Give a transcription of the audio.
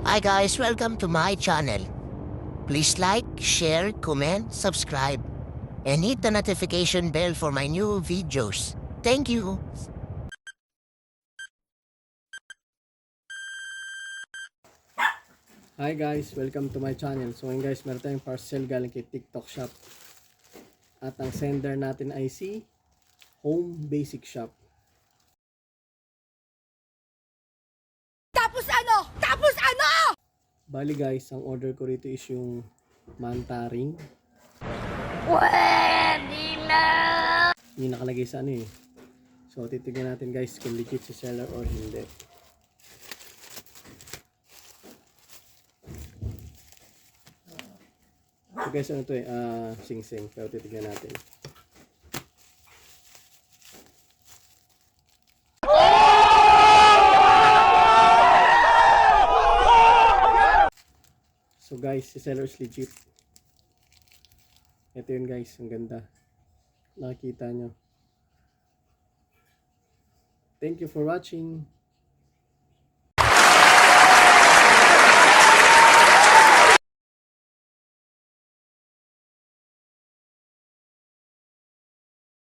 Hi guys, welcome to my channel. Please like, share, comment, subscribe, and hit the notification bell for my new videos. Thank you! Hi guys, welcome to my channel. So ngayon guys, meron tayong parcel galing kay TikTok Shop. At ang sender natin ay si Home Basic Shop. Tapos ano? Tapos ano? Bali guys, ang order ko rito is yung manta ring. Pwede na! Yung nakalagay sa ano eh. So titignan natin guys kung legit si seller or hindi. So guys, ano to eh, sing-sing. Pero titignan natin. So guys, si seller is legit. Ito yun guys, ang ganda. Nakikita nyo. Thank you for watching.